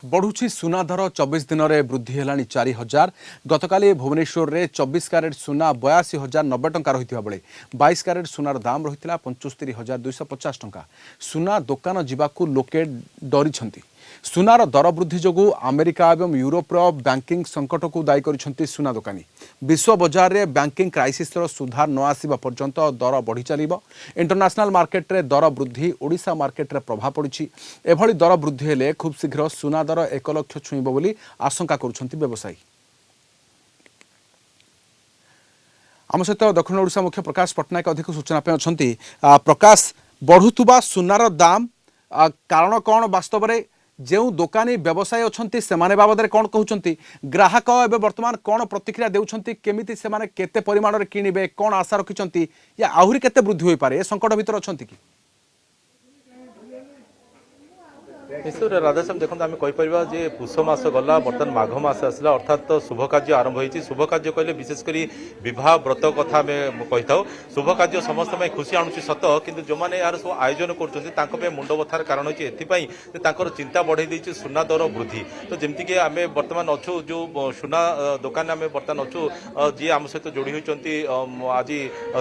बढ़ुची सुना दर 24 दिन में वृद्धि है 4000। गतकाली भुवनेश्वर में 24 क्यारेट सुना 82,090 टंका रही बेले 22 क्यारेट सुनार दाम रही 75,250 टंका। सुना दुकान जावाक लोके डरी। सुनार दर वृद्धि जो अमेरिका और यूरोपर बैंकिंग संकट को दायी कर सुना दुकानी। विश्व बजार में बैंकिंग क्राइसिस सुधार न आसवा पर्यंत दर बढ़ी चलो। इंटरनेशनल मार्केट रे दर वृद्धि ओडिशा मार्केट रे प्रभाव पड़ी। एभली दर वृद्धि हेले खूब शीघ्र सुना दर 1 लाख छुईब बोली आशंका करुछंती व्यवसायी। आम सहित दक्षिण ओडिशा मुख्य प्रकाश पट्टनायक अधिक सूचना पे अछंती। प्रकाश, बढ़ुवा सुनार दाम कारण कौन वास्तव में जो दोकानी व्यवसायी अच्छा से बाबद कौन कहते ग्राहक एवं बर्तमान कौन प्रतिक्रिया देउछंती केमिति से केते परिमाण रे किनिबे कौन आशा रखिछंती या आहुरी केते वृद्धि होई पारे ए संकट भीतर अछंती कि निश्चय राधेश्याम देखो आम कहीपर जे पुष मास गला बर्तमान माघ मास आसला अर्थात तो शुभ कार्य आरंभ होती। शुभ कार्य कहले विशेषकर विवाह व्रत कथा आम कही था। शुभ कार्य समस्त में खुशी आणुची सत किंतु जो मैंने यार सब आयोजन कर मुंड बथार कारण होती एथिपाई चिंता बढ़ई देती सुना दर वृद्धि। तो जमीक आम बर्तमान अच्छु जो सुना दुकान आम बर्तमान अच्छु जी आम सहित जोड़ी होती आज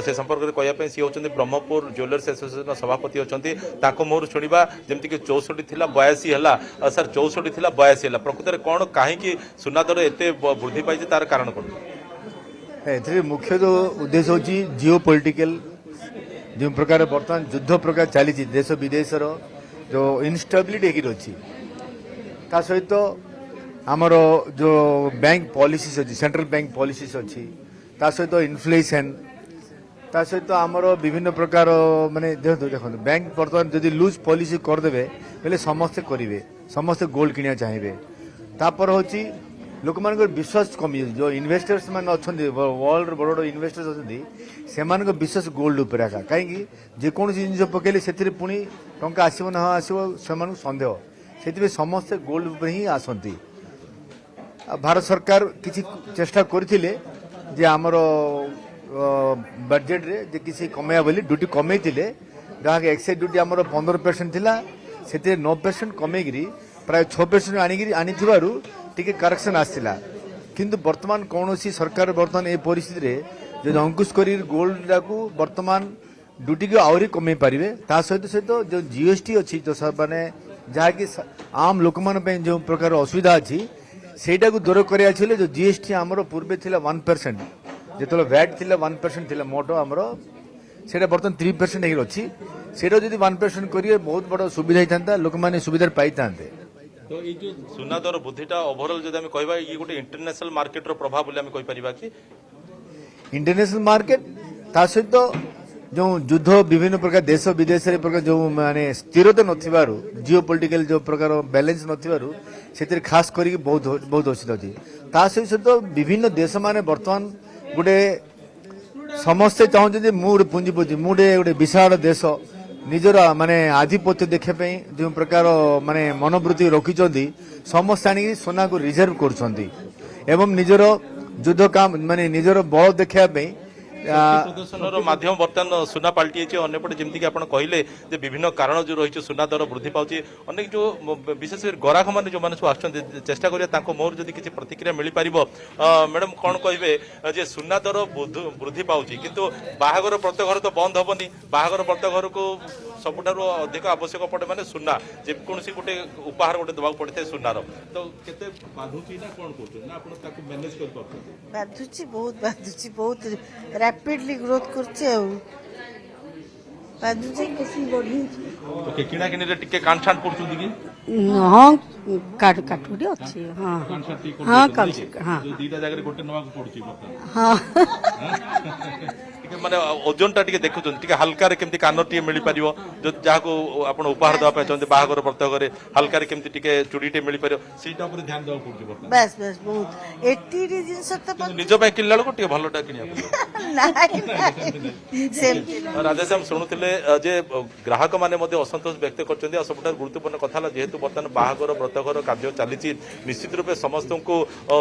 से संपर्क में कहवाई सी होती ब्रह्मपुर ज्वेलर्स एसोसिएशन सभापति अच्छा मोहर शुणा जमीक 64 थिला 82 है सर 64 थिला 82 है प्रकृत में कौन कहीं सुना दर एत वृद्धि पाई तार कारण कौन ए मुख्य जो उद्देश्य हूँ जिओ पॉलिटिकल जो प्रकार बर्तमान युद्ध प्रकार चली देश विदेश जो इनस्टेबिलिटी अच्छी ता सहित आमर जो बैंक पॉलिसीज अच्छी सेंट्रल बैंक पॉलिसीज अच्छी ता सहित इन्फ्लेशन ता सहित आमर विभिन्न प्रकार माने देखो बैंक बर्तमान जदि लूज पॉलिसी करदे बोले समस्ते करेंगे समस्ते गोल्ड किना चाहिए तापर हूँ लोक मान विश्वास कमी जो इन्वेस्टर्स मैंने अच्छा वर्ल्ड बड़ बड़ इन्वेस्टर्स अच्छा से विश्वास गोल्ड उपर आका कहीं जेकोसी जिन पकड़े से पुणी टंका आसो ना आसो से सन्देह से समस्ते गोल्ड उपर ही आसती। भारत सरकार किसी चेष्टा करथिले जे आमर बजेट रे जे किसी कमेया बोली ड्यूटी कमे जहाँ एक्साइज ड्यूटी आमर 15% थिला से 9% कमेगिरी प्राय 6% आनी टिके करेक्शन आसला किंतु वर्तमान कौन सी सरकार वर्तमान ए परिस्थिति रे जो अंकुश कर गोल्ड को वर्तमान ड्यूटी को आहरी कमे पारे ता सहित सहित जो जीएसटी अच्छी जो माने जहाँकि आम लोक मान जो प्रकार असुविधा अच्छी सेटा को दूर कर जो जीएसटी आमर पूर्वे थिला 1% जो वैट थिला 1% थिला मोटो आमर से बर्तमान 3% अच्छी से 1% करिए बहुत बड़ा सुविधा होता लोक मैंने सुविधा पाई था। तो ये जो सुना दर वृद्धिटा ओभरऑल जब आम कहवा ये गोटे इंटरनेशनल मार्केट रो प्रभाव बोले आम कहि कि इंटरनेशनल मार्केट ता सहित जो युद्ध विभिन्न प्रकार देश विदेश प्रकार जो माने स्थिरता नथिबारु जियो पॉलिटिकल जो प्रकार बैलेंस नथिबारु से खास करी बहुत बहुत असुविधा अच्छी ता सहित विभिन्न देश माने वर्तमान गोटे समस्ते चाहते मुझे पुंजीपति मुझे गोटे विशाल देश निजर माने आधिपत्य देखापी जो प्रकार माने मनोवृत्ति रखिंट समस्त आनी सोना को रिजर्व कर निजर युद्ध काम माने निजर बल देखापी प्रदर्शन माध्यम बर्तमान सुना पलटि अंपटे जमीक आप कहले विभिन्न कारण जो रही सुना दर वृद्धि पाँच अनेक जो विशेषकर ग्राहक मैंने जो मैंने सब चेष्टा करेंगे मोहर जब किसी प्रतिक्रिया मिल पार मैडम कौन कहे जे सुना दर वृद्धि पाँच किंतु बाहागर व्रतघर तो बंद हेनी बाहागर व्रतघर को सबुठार अधिक आवश्यक पड़े माने सुना जेकोसी गोटे उपहार गोटे देवाक पड़ता है सुनार तो केते बाधुची ना कौन कहते आप मैनेज कर बाधुची बहुत रैपिडली ग्रोथ करछे बाधुची किसी बढ़ी तो के किना किनी रे टिके कान छान पड़छु दिगी हां काटुडी अछि हां हां कम से हां जो दीटा जगह गोटे नवा को पड़छि हां माने ओजनटा टिके देखुछन टिके हल्का रे केमती कान टिके मिली परिबो जो जाको आपण उपहार दवा पे चंदे बाहागर व्रतघर हल्का रे केमती टिके चुडीटे मिली परिबो सीटा ऊपर ध्यान देवा पड़छि बस बस बहुत 80 रे जिंस त निज पे किनला को टिके भलोटा किनिया नहीं सेम राधेश्याम शुणुले जे ग्राहक मैंने असंतोष व्यक्त कर सबुठ गुरुत्वपूर्ण कथा जेहेतु बर्तमान बाहागर व्रतघर कार्य चली निश्चित रूपे समस्त को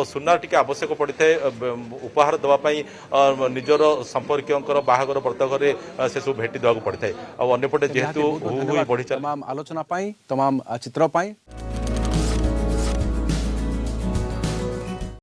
सुना टी आवश्यक पड़ता है उपहार देवाई निजर संपर्क बाहागर व्रतघर से सब भेटी देवा पड़ता है। अंपटे जेहेतु बढ़ी तमाम आलोचना तमाम चित्र